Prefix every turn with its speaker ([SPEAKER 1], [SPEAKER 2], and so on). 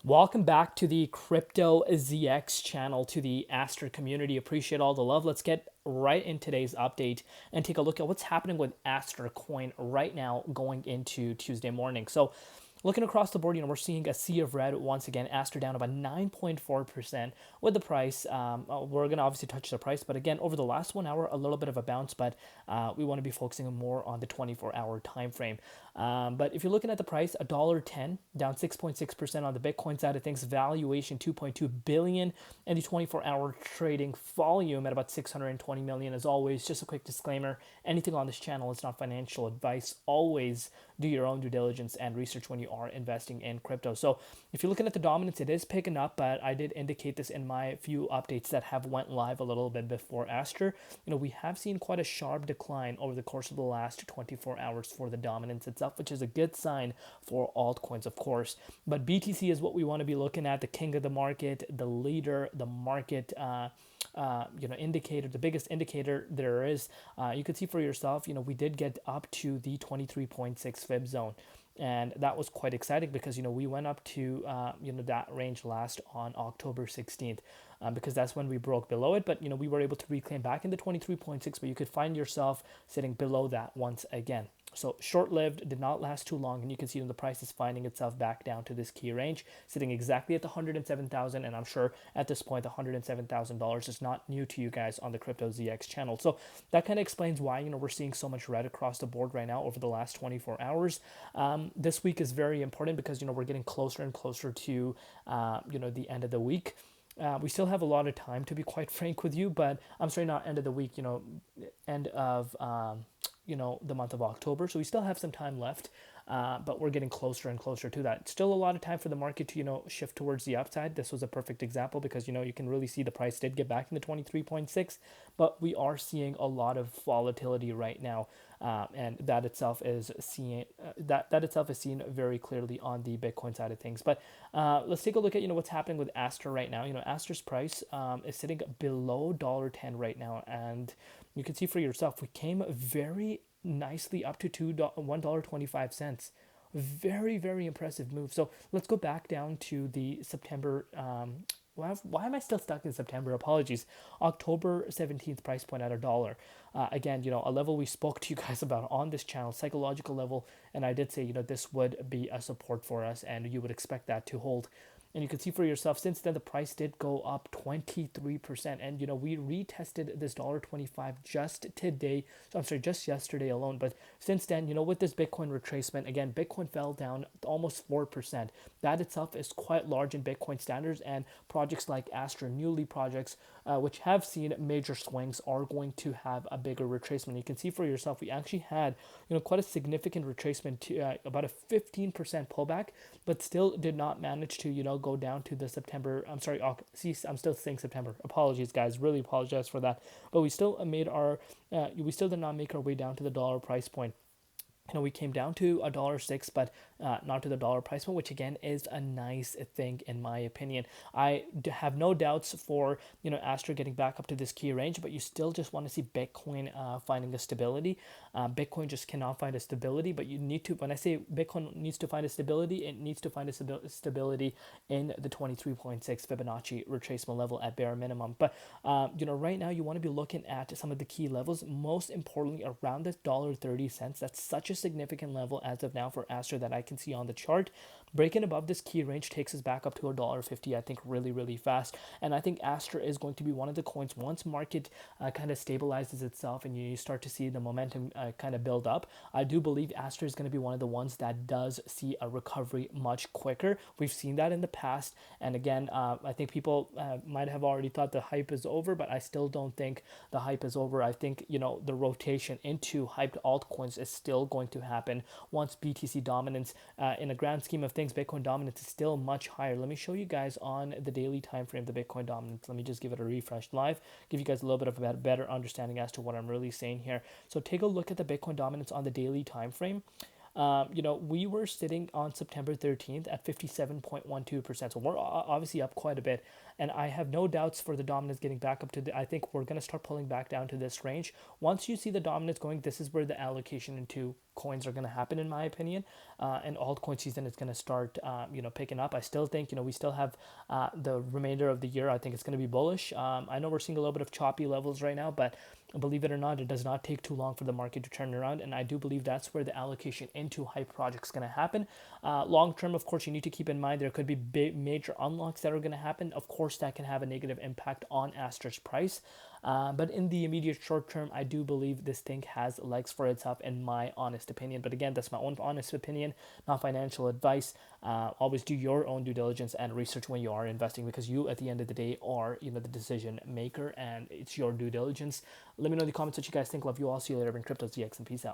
[SPEAKER 1] Welcome back to the Crypto ZX channel, to the Aster community. Appreciate all the love. Let's get right in today's update and take a look at what's happening with Aster coin right now going into Tuesday morning. So looking across the board, we're seeing a sea of red once again. Aster down about 9.4% with the price. We're going to obviously touch the price, but again, over the last 1 hour, a little bit of a bounce, but we want to be focusing more on the 24-hour time frame. But if you're looking at the price, $1.10, down 6.6% on the Bitcoin side of things, valuation 2.2 billion, and the 24-hour trading volume at about 620 million. As always, just a quick disclaimer: anything on this channel is not financial advice. Always do your own due diligence and research when you are investing in crypto. So if you're looking at the dominance, it is picking up, but I did indicate this in my few updates that have went live a little bit before Aster. We have seen quite a sharp decline over the course of the last 24 hours for the dominance itself, which is a good sign for altcoins, of course. But BTC is what we want to be looking at: the king of the market, the leader, the market indicator, the biggest indicator there is. You can see for yourself, we did get up to the 23.6 fib zone, and that was quite exciting because we went up to that range last on October 16th, because that's when we broke below it. But we were able to reclaim back in the 23.6, but you could find yourself sitting below that once again. So short-lived, did not last too long, and you can see the price is finding itself back down to this key range, sitting exactly at the 107,000. And I'm sure at this point, the $107,000 is not new to you guys on the Crypto ZX channel. So that kind of explains why we're seeing so much red across the board right now over the last 24 hours. This week is very important because we're getting closer and closer to the end of the week. We still have a lot of time, to be quite frank with you, but I'm sorry, not end of the week, end of the month of October. So we still have some time left, but we're getting closer and closer to that. Still a lot of time for the market to shift towards the upside. This was a perfect example because you can really see the price did get back in the 23.6, but we are seeing a lot of volatility right now, and that itself is seen very clearly on the Bitcoin side of things. But let's take a look at what's happening with Aster right now. Aster's price is sitting below $1.10 right now, and you can see for yourself we came very nicely up to $1.25. Very, very impressive move. So let's go back down to the September. Why am I still stuck in September? Apologies. October 17th price point at $1. Again, a level we spoke to you guys about on this channel, psychological level, and I did say this would be a support for us, and you would expect that to hold. And you can see for yourself, since then the price did go up 23%, and we retested this $1.25 just today. So I'm sorry, just yesterday alone. But since then, with this Bitcoin retracement, again, Bitcoin fell down almost 4%. That itself is quite large in Bitcoin standards, and projects like Astra, newly projects which have seen major swings, are going to have a bigger retracement. You can see for yourself, we actually had quite a significant retracement to about a 15% pullback, but still did not manage to go down to the September. I'm sorry, see, I'm still saying September. Apologies, guys. Really apologize for that. But we still we still did not make our way down to the dollar price point. We came down to $1.06, but not to the dollar price point, which again is a nice thing in my opinion. I have no doubts for Astra getting back up to this key range, but you still just want to see Bitcoin finding a stability. Bitcoin just cannot find a stability, but you need to. When I say Bitcoin needs to find a stability, it needs to find a stability in the 23.6 Fibonacci retracement level at bare minimum. But right now you want to be looking at some of the key levels, most importantly around this $1.30. That's such a significant level as of now for Aster that I can see on the chart. Breaking above this key range takes us back up to $1.50, I think, really, really fast. And I think Aster is going to be one of the coins, once market kind of stabilizes itself and you start to see the momentum kind of build up. I do believe Aster is going to be one of the ones that does see a recovery much quicker. We've seen that in the past. And again, I think people might have already thought the hype is over, but I still don't think the hype is over. I think, the rotation into hyped altcoins is still going to happen once BTC dominance, in a grand scheme of things, Bitcoin dominance is still much higher. Let me show you guys on the daily time frame the Bitcoin dominance. Let me just give it a refresh live, give you guys a little bit of a better understanding as to what I'm really saying here. So take a look at the Bitcoin dominance on the daily time frame. We were sitting on September 13th at 57.12%. So we're obviously up quite a bit. And I have no doubts for the dominance getting back up to I think we're going to start pulling back down to this range. Once you see the dominance going, this is where the allocation into coins are going to happen, in my opinion. And altcoin season is going to start, picking up. I still think, we still have the remainder of the year. I think it's going to be bullish. I know we're seeing a little bit of choppy levels right now, but believe it or not, it does not take too long for the market to turn around. And I do believe that's where the allocation into hype projects is going to happen. Long term, of course, you need to keep in mind there could be big, major unlocks that are going to happen. Of course, that can have a negative impact on Aster's price. But in the immediate short term, I do believe this thing has legs for itself, in my honest opinion. But again, that's my own honest opinion, not financial advice. Always do your own due diligence and research when you are investing, because you, at the end of the day, are the decision maker, and it's your due diligence. Let me know in the comments what you guys think. Love you all. See you later in Crypto ZX, and peace out.